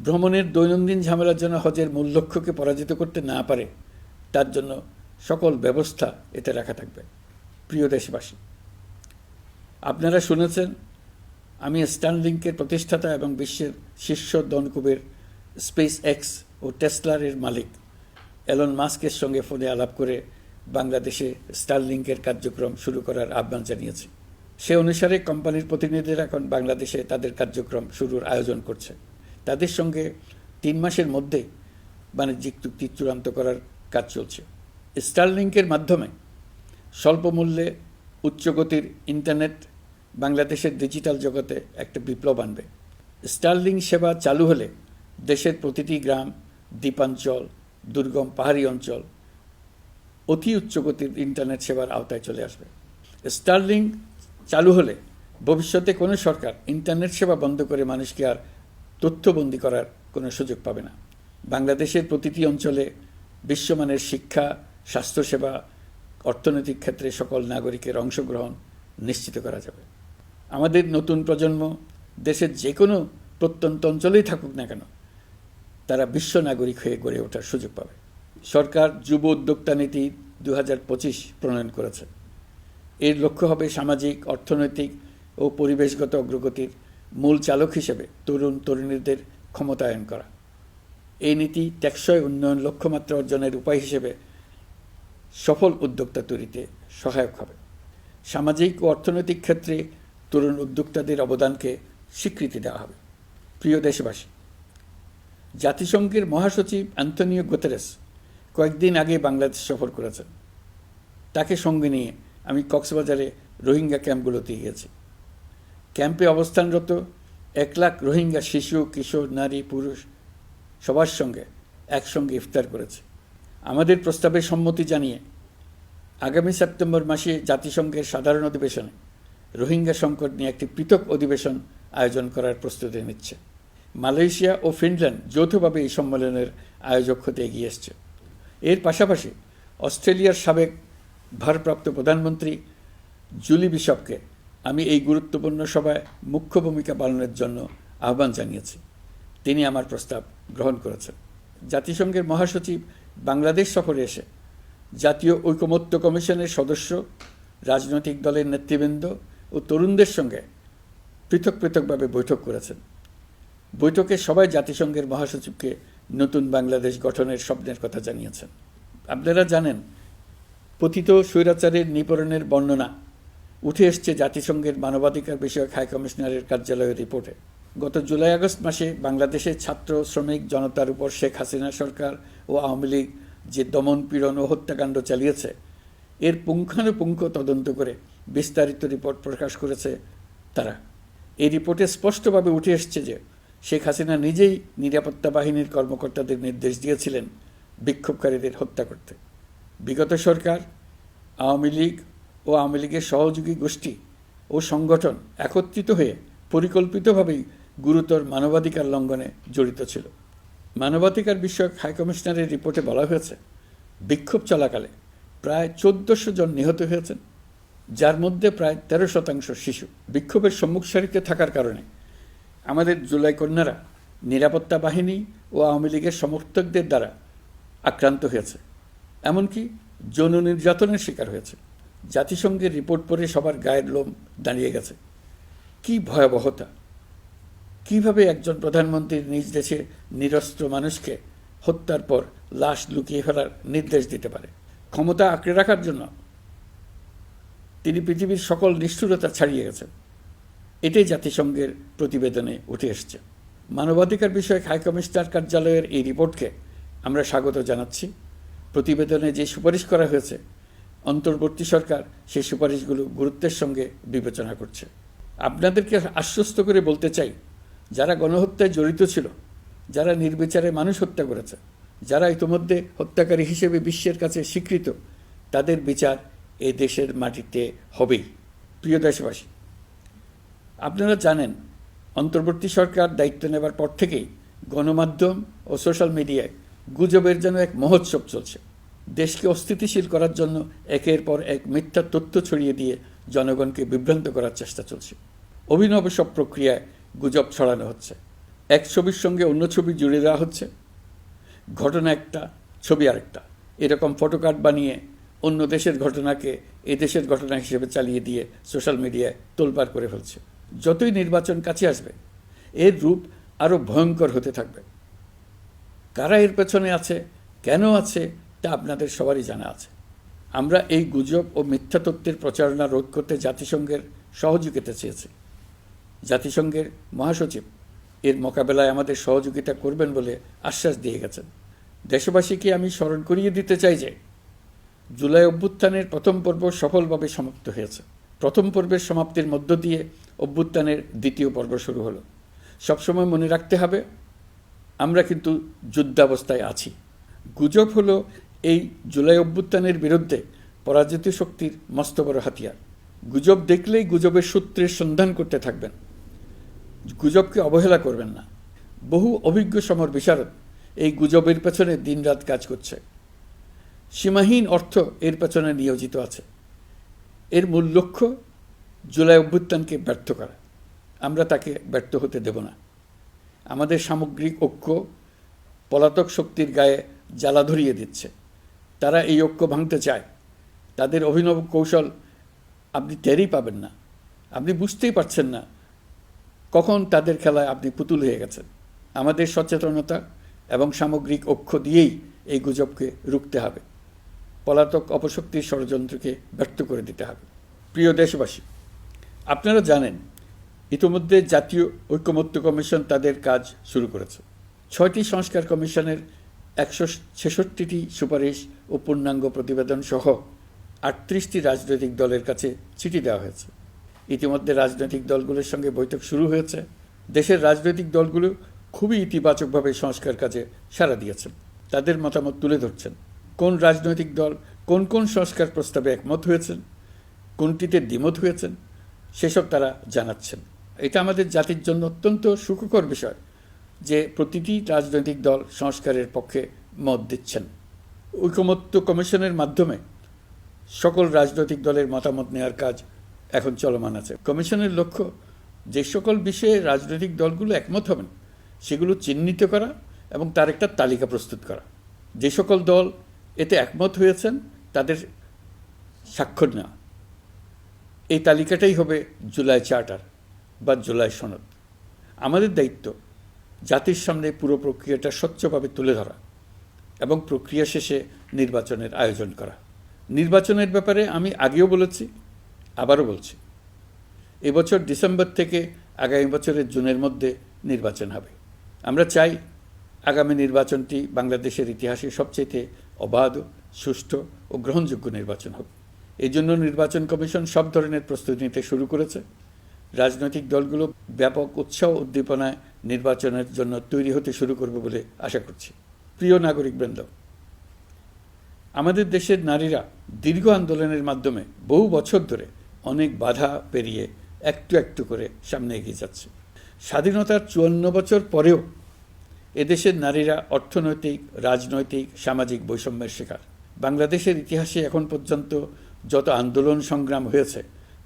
ভ্রমণের দৈনন্দিন ঝামেলার জন্য হজের মূল লক্ষ্যকে পরাজিত করতে না পারে তার জন্য সকল ব্যবস্থা এতে রাখা থাকবে। প্রিয় দেশবাসী, আপনারা শুনেছেন আমি স্টারলিংকের প্রতিষ্ঠাতা এবং বিশ্বের শীর্ষ ধনকুবের স্পেস এক্স ও টেসলার মালিক এলন মাস্কের সঙ্গে ফোনে আলাপ করে বাংলাদেশে স্টারলিংকের কার্যক্রম শুরু করার আহ্বান জানিয়েছি। সে অনুসারে কোম্পানির প্রতিনিধিরা এখন বাংলাদেশে তাদের কার্যক্রম শুরুর আয়োজন করছে। তাদের সঙ্গে 3 মাসের মধ্যেই বাণিজ্যিক চুক্তি চূড়ান্ত করার কাজ চলছে। স্টারলিংকের মাধ্যমে স্বল্প মূল্যে উচ্চগতির ইন্টারনেট বাংলাদেশের ডিজিটাল জগতে একটা বিপ্লব আনবে। স্টারলিং সেবা চালু হলে দেশের প্রতিটি গ্রাম, দ্বীপাঞ্চল, দুর্গম পাহাড়ি অঞ্চল অতি উচ্চগতির ইন্টারনেট সেবার আওতায় চলে আসবে। স্টারলিং চালু হলে ভবিষ্যতে কোনো সরকার ইন্টারনেট সেবা বন্ধ করে মানুষকে আর তথ্যবন্দী করার কোনো সুযোগ পাবে না। বাংলাদেশের প্রতিটি অঞ্চলে বিশ্বমানের শিক্ষা, স্বাস্থ্যসেবা, অর্থনৈতিক ক্ষেত্রে সকল নাগরিকের অংশগ্রহণ নিশ্চিত করা যাবে। আমাদের নতুন প্রজন্ম দেশের যে কোনো প্রত্যন্ত অঞ্চলেই থাকুক না কেন তারা বিশ্ব নাগরিক হয়ে গড়ে ওঠার সুযোগ পাবে। সরকার যুব উদ্যোক্তা নীতি 2025 প্রণয়ন করেছে। এর লক্ষ্য হবে সামাজিক, অর্থনৈতিক ও পরিবেশগত অগ্রগতির মূল চালক হিসেবে তরুণ তরুণীদের ক্ষমতায়ন করা। এই নীতি টেকসই উন্নয়ন লক্ষ্যমাত্রা অর্জনের উপায় হিসেবে সফল উদ্যোক্তা তৈরিতে সহায়ক হবে। সামাজিক ও অর্থনৈতিক ক্ষেত্রে তরুণ উদ্যোক্তাদের অবদানকে স্বীকৃতি দেওয়া হবে। প্রিয় দেশবাসী, জাতিসংঘের মহাসচিব অ্যান্টনিও গুতেরেস কয়েকদিন আগে বাংলাদেশ সফর করেছেন। তাকে সঙ্গে নিয়ে আমি কক্সবাজারে রোহিঙ্গা ক্যাম্পগুলোতে গিয়েছি। ক্যাম্পে অবস্থানরত 1 লাখ রোহিঙ্গা শিশু, কিশোর, নারী, পুরুষ সবার সঙ্গে একসঙ্গে ইফতার করেছে। আমাদের প্রস্তাবে সম্মতি জানিয়ে আগামী সেপ্টেম্বর মাসে জাতিসংঘের সাধারণ অধিবেশনে রোহিঙ্গা সংকট নিয়ে একটি পৃথক অধিবেশন আয়োজন করার প্রস্তুতি নিচ্ছে। মালয়েশিয়া ও ফিনল্যান্ড যৌথভাবে এই সম্মেলনের আয়োজক হতে এগিয়ে এসছে। এর পাশাপাশি অস্ট্রেলিয়ার সাবেক ভারপ্রাপ্ত প্রধানমন্ত্রী জুলি বিশপকে আমি এই গুরুত্বপূর্ণ সভায় মুখ্য ভূমিকা পালনের জন্য আহ্বান জানিয়েছি। তিনি আমার প্রস্তাব গ্রহণ করেছেন। জাতিসংঘের মহাসচিব বাংলাদেশ সফরে এসে জাতীয় ঐকমত্য কমিশনের সদস্য, রাজনৈতিক দলের নেতৃবৃন্দ ও তরুণদের সঙ্গে পৃথকভাবে বৈঠক করেছেন। বৈঠকে সবাই জাতিসংঘের মহাসচিবকে নতুন বাংলাদেশ গঠনের স্বপ্নের কথা জানিয়েছেন। আপনারা জানেন, পতিত স্বৈরাচারের নিপীড়নের বর্ণনা উঠে এসছে জাতিসংঘের মানবাধিকার বিষয়ক হাই কমিশনারের কার্যালয়ের রিপোর্টে। গত জুলাই-আগস্ট মাসে বাংলাদেশের ছাত্র, শ্রমিক জনতার উপর শেখ হাসিনা সরকার ও আওয়ামী লীগ যে দমন, পীড়ন ও হত্যাকাণ্ড চালিয়েছে এর পুঙ্খানুপুঙ্খ তদন্ত করে বিস্তারিত রিপোর্ট প্রকাশ করেছে তারা। এই রিপোর্টে স্পষ্টভাবে উঠে এসছে যে শেখ হাসিনা নিজেই নিরাপত্তা বাহিনীর কর্মকর্তাদের নির্দেশ দিয়েছিলেন বিক্ষোভকারীদের হত্যা করতে। বিগত সরকার, আওয়ামী লীগ ও আওয়ামী লীগের সহযোগী গোষ্ঠী ও সংগঠন একত্রিত হয়ে পরিকল্পিতভাবেই গুরুতর মানবাধিকার লঙ্ঘনে জড়িত ছিল। মানবাধিকার বিষয়ক হাইকমিশনারের রিপোর্টে বলা হয়েছে, বিক্ষোভ চলাকালে প্রায় ১৪০০ জন নিহত হয়েছেন, যার মধ্যে প্রায় ১৩% শিশু। বিক্ষোভের সম্মুখ সারিতে থাকার কারণে আমাদের জুলাই কন্যারা নিরাপত্তা বাহিনী ও আওয়ামী লীগের সমর্থকদের দ্বারা আক্রান্ত হয়েছে, এমনকি যৌন নির্যাতনের শিকার হয়েছে। জাতিসংঘের রিপোর্ট পড়ে সবার গায়ের লোম দাঁড়িয়ে গেছে। কি ভয়াবহতা! কিভাবে একজন প্রধানমন্ত্রী নিজ দেশে নিরস্ত্র মানুষকে হত্যার পর লাশ লুকিয়ে ফেলার নির্দেশ দিতে পারে? ক্ষমতা আঁকড়ে রাখার জন্য তিনি পৃথিবীর সকল নিষ্ঠুরতা ছাড়িয়ে গেছেন। এটাই জাতিসংঘের প্রতিবেদনে উঠে এসছে। মানবাধিকার বিষয়ক হাইকমিশনার কার্যালয়ের এই রিপোর্টকে আমরা স্বাগত জানাচ্ছি। প্রতিবেদনে যে সুপারিশ করা হয়েছে, অন্তর্বর্তী সরকার সেই সুপারিশগুলো গুরুত্বের সঙ্গে বিবেচনা করছে। আপনাদেরকে আশ্বস্ত করে বলতে চাই, যারা গণহত্যায় জড়িত ছিল, যারা নির্বিচারে মানুষ হত্যা করেছে, যারা ইতোমধ্যে হত্যাকারী হিসেবে বিশ্বের কাছে স্বীকৃত, তাদের বিচার এই দেশের মাটিতে হবেই। প্রিয় দেশবাসী, আপনারা জানেন, অন্তর্বর্তী সরকার দায়িত্ব নেবার পর থেকেই গণমাধ্যম ও সোশ্যাল মিডিয়ায় গুজবের যেন এক মহোৎসব চলছে। দেশকে অস্থিতিশীল করার জন্য একের পর এক মিথ্যা তথ্য ছড়িয়ে দিয়ে জনগণকে বিভ্রান্ত করার চেষ্টা চলছে। অভিনব সব প্রক্রিয়ায় গুজব ছড়ানো হচ্ছে। এক ছবির সঙ্গে অন্য ছবি জুড়ে দেওয়া হচ্ছে, ঘটনা একটা, ছবি আরেকটা। এরকম ফটোকার্ড বানিয়ে অন্য দেশের ঘটনাকে এ দেশের ঘটনা হিসেবে চালিয়ে দিয়ে সোশ্যাল মিডিয়ায় তোলপাড় করে ফেলছে। যতই নির্বাচন কাছে আসবে, এর রূপ আরও ভয়ঙ্কর হতে থাকবে। কারা এর পেছনে আছে, কেন আছে, তা আপনাদের সবারই জানা আছে। আমরা এই গুজব ও মিথ্যা তথ্যের প্রচারণা রোধ করতে জাতিসংঘের সহযোগিতা চেয়েছি। জাতিসংঘের মহাসচিব এর মোকাবেলায় আমাদের সহযোগিতা করবেন বলে আশ্বাস দিয়ে গেছেন। দেশবাসীকে আমি স্মরণ করিয়ে দিতে চাই যে, জুলাই অভ্যুত্থানের প্রথম পর্ব সফলভাবে সমাপ্ত হয়েছে। প্রথম পর্বের সমাপ্তির মধ্য দিয়ে অভ্যুত্থানের দ্বিতীয় পর্ব শুরু হলো। সবসময় মনে রাখতে হবে, আমরা কিন্তু যুদ্ধাবস্থায় আছি। গুজব হলো এই জুলাই অভ্যুত্থানের বিরুদ্ধে পরাজিত শক্তির মস্ত বড় হাতিয়ার। গুজব দেখলেই গুজবের সূত্রের সন্ধান করতে থাকবেন, গুজবকে অবহেলা করবেন না। বহু অভিজ্ঞ সমর বিশারদ এই গুজবের পেছনে দিনরাত কাজ করছে। সীমাহীন অর্থ এর পেছনে নিয়োজিত আছে। এর মূল লক্ষ্য জুলাই অভ্যুত্থানকে ব্যর্থ করা। আমরা তাকে ব্যর্থ হতে দেব না। আমাদের সামগ্রিক ঐক্য পলাতক শক্তির গায়ে জ্বালা ধরিয়ে দিচ্ছে। তারা এই ঐক্য ভাঙতে চায়। তাদের অভিনব কৌশল আপনি টেরই পাবেন না। আপনি বুঝতেই পারছেন না কখন তাদের খেলায় আপনি পুতুল হয়ে গেছেন। আমাদের সচেতনতা এবং সামগ্রিক ঐক্য দিয়েই এই গুজবকে রুখতে হবে। পলাতক অপশক্তির ষড়যন্ত্রকে ব্যর্থ করে দিতে হবে। প্রিয় দেশবাসী, আপনারা জানেন, ইতিমধ্যে জাতীয় ঐকমত্য কমিশন তাদের কাজ শুরু করেছে। 6টি সংস্কার কমিশনের 166টি সুপারিশ ও পূর্ণাঙ্গ প্রতিবেদন সহ 38টি রাজনৈতিক দলের কাছে চিঠি দেওয়া হয়েছে। ইতিমধ্যে রাজনৈতিক দলগুলোর সঙ্গে বৈঠক শুরু হয়েছে। দেশের রাজনৈতিক দলগুলো খুবই ইতিবাচকভাবে সংস্কার কাজে সাড়া দিয়েছেন। তাদের মতামত তুলে ধরছেন। কোন রাজনৈতিক দল কোন কোন সংস্কার প্রস্তাবে একমত হয়েছেন, কোনটিতে দ্বিমত হয়েছেন, সেসব তারা জানাচ্ছেন। এটা আমাদের জাতির জন্য অত্যন্ত সুখকর বিষয় যে প্রতিটি রাজনৈতিক দল সংস্কারের পক্ষে মত দিচ্ছেন। ঐকমত্য কমিশনের মাধ্যমে সকল রাজনৈতিক দলের মতামত নেওয়ার কাজ এখন চলমান আছে। কমিশনের লক্ষ্য যে সকল বিষয়ে রাজনৈতিক দলগুলো একমত হবেন সেগুলো চিহ্নিত করা এবং তার একটা তালিকা প্রস্তুত করা। যে সকল দল এতে একমত হয়েছেন তাদের স্বাক্ষর নেওয়া। এই তালিকাটাই হবে জুলাই চার্টার বা জুলাই সনদ। আমাদের দায়িত্ব জাতির সামনে পুরো প্রক্রিয়াটা স্বচ্ছভাবে তুলে ধরা এবং প্রক্রিয়া শেষে নির্বাচনের আয়োজন করা। নির্বাচনের ব্যাপারে আমি আগেও বলেছি, আবারও বলছি, এবছর ডিসেম্বর থেকে আগামী বছরের জুনের মধ্যে নির্বাচন হবে। আমরা চাই আগামী নির্বাচনটি বাংলাদেশের ইতিহাসে সবচেয়ে অবাধ, সুষ্ঠু ও গ্রহণযোগ্য নির্বাচন হবে। এই জন্য নির্বাচন কমিশন সব ধরনের প্রস্তুতি নিতে শুরু করেছে। রাজনৈতিক দলগুলো ব্যাপক উৎসাহ উদ্দীপনায় নির্বাচনের জন্য তৈরি হতে শুরু করবে বলে আশা করছি। প্রিয় নাগরিকবৃন্দ, আমাদের দেশের নারীরা দীর্ঘ আন্দোলনের মাধ্যমে বহু বছর ধরে অনেক বাধা পেরিয়ে একটু একটু করে সামনে এগিয়ে যাচ্ছে। স্বাধীনতার 54 বছর পরেও এদেশের নারীরা অর্থনৈতিক, রাজনৈতিক, সামাজিক বৈষম্যের শিকার। বাংলাদেশের ইতিহাসে এখন পর্যন্ত যত আন্দোলন সংগ্রাম হয়েছে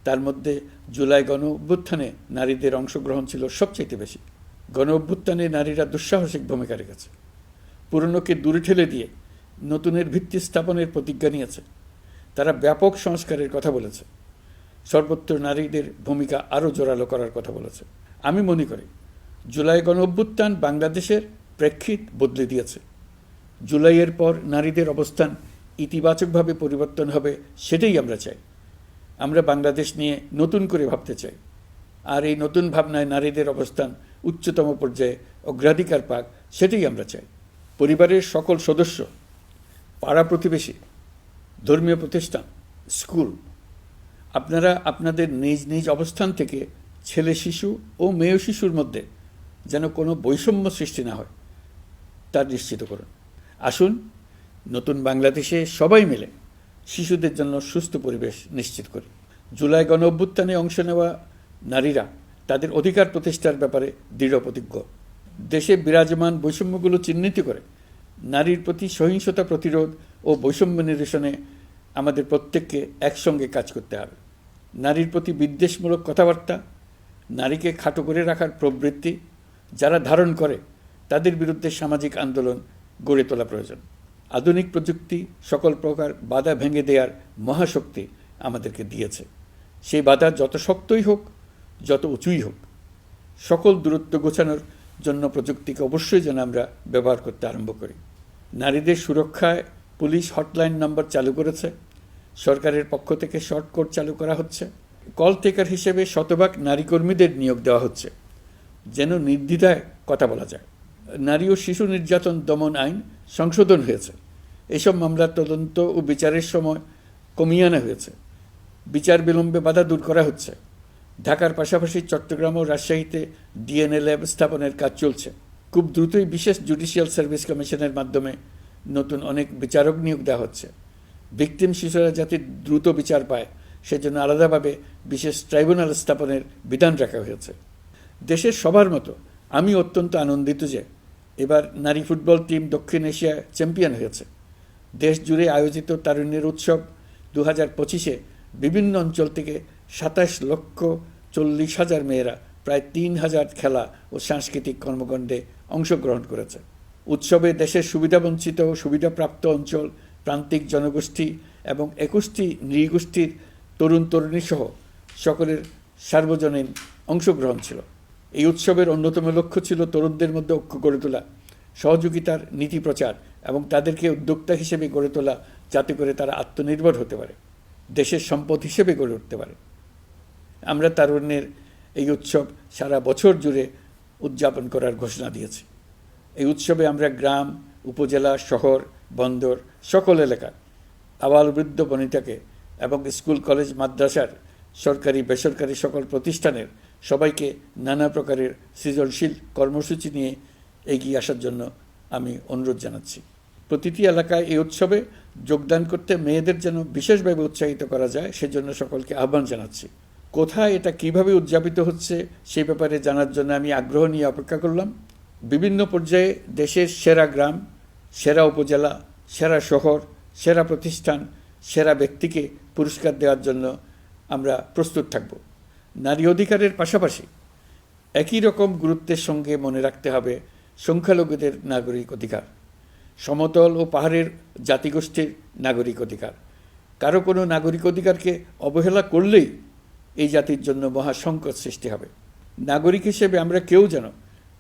তার মধ্যে জুলাই গণ অভ্যুত্থানে নারীদের অংশগ্রহণ ছিল সবচেয়ে বেশি। গণ অভ্যুত্থানে নারীরা দুঃসাহসিক ভূমিকা রেখেছে, পুরনোকে দূরে ঠেলে দিয়ে নতুনের ভিত্তি স্থাপনের প্রতিজ্ঞা নিয়েছে। তারা ব্যাপক সংস্কারের কথা বলেছে, সর্বত্র নারীদের ভূমিকা আরও জোরালো করার কথা বলেছে। আমি মনে করি জুলাই গণ অভ্যুত্থান বাংলাদেশের প্রেক্ষিত বদলে দিয়েছে। জুলাইয়ের পর নারীদের অবস্থান ইতিবাচকভাবে পরিবর্তন হবে, সেটাই আমরা চাই। আমরা বাংলাদেশ নিয়ে নতুন করে ভাবতে চাই, আর এই নতুন ভাবনায় নারীদের অবস্থান উচ্চতম পর্যায়ে অগ্রাধিকার পাক, সেটাই আমরা চাই। পরিবারের সকল সদস্য, পাড়া প্রতিবেশী, ধর্মীয় প্রতিষ্ঠান, স্কুল, আপনারা আপনাদের নিজ নিজ অবস্থান থেকে ছেলে শিশু ও মেয়ে শিশুর মধ্যে যেন কোনো বৈষম্য সৃষ্টি না হয় তা নিশ্চিত করুন। আসুন নতুন বাংলাদেশে সবাই মিলে শিশুদের জন্য সুস্থ পরিবেশ নিশ্চিত করি। জুলাই গণ অভ্যুত্থানে অংশ নেওয়া নারীরা তাদের অধিকার প্রতিষ্ঠার ব্যাপারে দৃঢ় প্রতিজ্ঞ। দেশে বিরাজমান বৈষম্যগুলো চিহ্নিত করে নারীর প্রতি সহিংসতা প্রতিরোধ ও বৈষম্য নিরসনে আমাদের প্রত্যেককে একসঙ্গে কাজ করতে হবে। নারীর প্রতি বিদ্বেষমূলক কথাবার্তা, নারীকে খাটো করে রাখার প্রবৃত্তি যারা ধারণ করে তাদের বিরুদ্ধে সামাজিক আন্দোলন গড়ে তোলা প্রয়োজন। আধুনিক প্রযুক্তি সকল প্রকার বাধা ভেঙে দেওয়ার মহাশক্তি আমাদেরকে দিয়েছে। সেই বাধা যত শক্তই হোক, যত উঁচুই হোক, সকল দূরত্ব গোছানোর জন্য প্রযুক্তিকে অবশ্যই যেন আমরা ব্যবহার করতে আরম্ভ করি। নারীদের সুরক্ষায় পুলিশ হটলাইন নম্বর চালু করেছে, সরকারের পক্ষ থেকে শর্ট কোড চালু করা হচ্ছে, কল টেকার হিসেবে শতভাগ নারী কর্মীদের নিয়োগ দেওয়া হচ্ছে যেন নির্দ্বিধায় কথা বলা যায়। নারী ও শিশু নির্যাতন দমন আইন সংশোধন হয়েছে, এসব মামলার তদন্ত ও বিচারের সময় কমিয়ে আনা হয়েছে, বিচার বিলম্বে বাধা দূর করা হচ্ছে। ঢাকার পাশাপাশি চট্টগ্রাম ও রাজশাহীতে ডিএনএ ল্যাব স্থাপনের কাজ চলছে। খুব দ্রুতই বিশেষ জুডিশিয়াল সার্ভিস কমিশনের মাধ্যমে নতুন অনেক বিচারক নিয়োগ দেওয়া হচ্ছে। ভিকটিম শিশুরা যাতে দ্রুত বিচার পায় সেজন্য আলাদাভাবে বিশেষ ট্রাইব্যুনাল স্থাপনের বিধান রাখা হয়েছে। দেশের সবার মতো আমি অত্যন্ত আনন্দিত যে এবার নারী ফুটবল টিম দক্ষিণ এশিয়া চ্যাম্পিয়ন হয়েছে। দেশ জুড়ে আয়োজিত তারুণ্যের উৎসব 2025-এ বিভিন্ন অঞ্চল থেকে 27,40,000 মেয়েরা প্রায় 3,000 খেলা ও সাংস্কৃতিক কর্মকাণ্ডে অংশগ্রহণ করেছে। উৎসবে দেশের সুবিধাবঞ্চিত ও সুবিধাপ্রাপ্ত অঞ্চল, প্রান্তিক জনগোষ্ঠী এবং 21টি নৃগোষ্ঠীর তরুণ তরুণী সহ সকলের সার্বজনীন অংশগ্রহণ ছিল। এই উৎসবের অন্যতম লক্ষ্য ছিল তরুণদের মধ্যে ঐক্য গড়ে তোলা, সহযোগিতার নীতি প্রচার এবং তাদেরকে উদ্যোক্তা হিসেবে গড়ে তোলা, যাতে করে তারা আত্মনির্ভর হতে পারে, দেশের সম্পদ হিসেবে গড়ে উঠতে পারে। আমরা তারুণ্যের এই উৎসব সারা বছর জুড়ে উদযাপন করার ঘোষণা দিয়েছি। এই উৎসবে আমরা গ্রাম, উপজেলা, শহর, বন্দর সকল এলাকার আবাল বৃদ্ধ বনিতাকে এবং স্কুল, কলেজ, মাদ্রাসার সরকারি বেসরকারি সকল প্রতিষ্ঠানের সবাইকে নানা প্রকারের সৃজনশীল কর্মসূচি নিয়ে এগিয়ে আসার জন্য আমি অনুরোধ জানাচ্ছি। প্রতিটি এলাকায় এই উৎসবে যোগদান করতে মেয়েদের যেন বিশেষভাবে উৎসাহিত করা যায় সেজন্য সকলকে আহ্বান জানাচ্ছি। কোথায় এটা কিভাবে উদযাপিত হচ্ছে সেই ব্যাপারে জানার জন্য আমি আগ্রহ নিয়ে অপেক্ষা করলাম। বিভিন্ন পর্যায়ে দেশের সেরা গ্রাম, সেরা উপজেলা, সেরা শহর, সেরা প্রতিষ্ঠান, সেরা ব্যক্তিকে পুরস্কার দেওয়ার জন্য আমরা প্রস্তুত থাকব। নারী অধিকারের পাশাপাশি একই রকম গুরুত্বের সঙ্গে মনে রাখতে হবে সংখ্যালঘুদের নাগরিক অধিকার, সমতল ও পাহাড়ের জাতিগোষ্ঠীর নাগরিক অধিকার। কারো কোনো নাগরিক অধিকারকে অবহেলা করলেই এই জাতির জন্য মহা সংকট সৃষ্টি হবে। নাগরিক হিসেবে আমরা কেউ যেন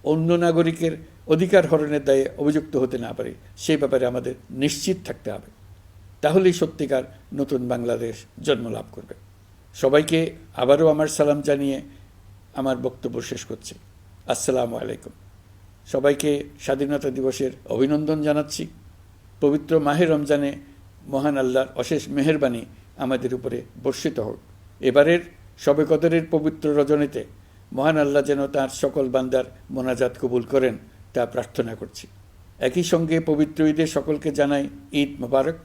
অন্য নাগরিকের অধিকার হরণের দায়ে অভিযুক্ত হতে না পারি, সেই ব্যাপারে আমাদের নিশ্চিত থাকতে হবে। তাহলেই সত্যিকার নতুন বাংলাদেশ জন্ম লাভ করবে। সবাইকে আবারও আমার সালাম জানিয়ে আমার বক্তব্য শেষ করছি। আসসালামু আলাইকুম। সবাইকে স্বাধীনতা দিবসের অভিনন্দন জানাচ্ছি। পবিত্র মাহে রমজানে মহান আল্লাহর অশেষ মেহেরবানি আমাদের উপরে বর্ষিত হোক। এবারের শবে কদরের পবিত্র রজনীতে মহান আল্লাহ যেন তাঁর সকল বান্দার মোনাজাত কবুল করেন তা প্রার্থনা করছি। একই সঙ্গে পবিত্র ঈদে সকলকে জানাই ঈদ মোবারক।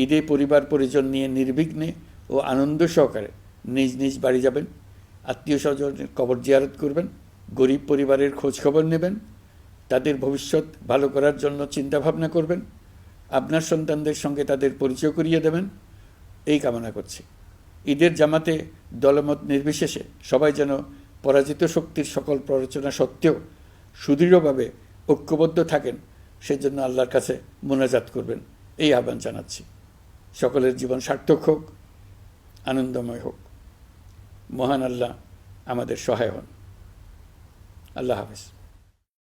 ঈদে পরিবার পরিজন নিয়ে নির্বিঘ্নে ও আনন্দ সহকারে নিজ নিজ বাড়ি যাবেন, আত্মীয় স্বজনের কবর জিয়ারত করবেন, গরিব পরিবারের খোঁজ খবর নেবেন, তাদের ভবিষ্যৎ ভালো করার জন্য চিন্তাভাবনা করবেন, আপনার সন্তানদের সঙ্গে তাদের পরিচয় করিয়ে দেবেন, এই কামনা করছি। ঈদের জামাতে দলমত নির্বিশেষে সবাই যেন পরাজিত শক্তির সকল প্ররোচনা সত্ত্বেও সুদৃঢ়ভাবে ঐক্যবদ্ধ থাকেন, সেজন্য আল্লাহর কাছে মোনাজাত করবেন, এই আহ্বান জানাচ্ছি। সকলের জীবন সার্থক হোক, আনন্দময় হোক। মহান আল্লাহ আমাদের সহায় হন। আল্লাহ হাফেজ।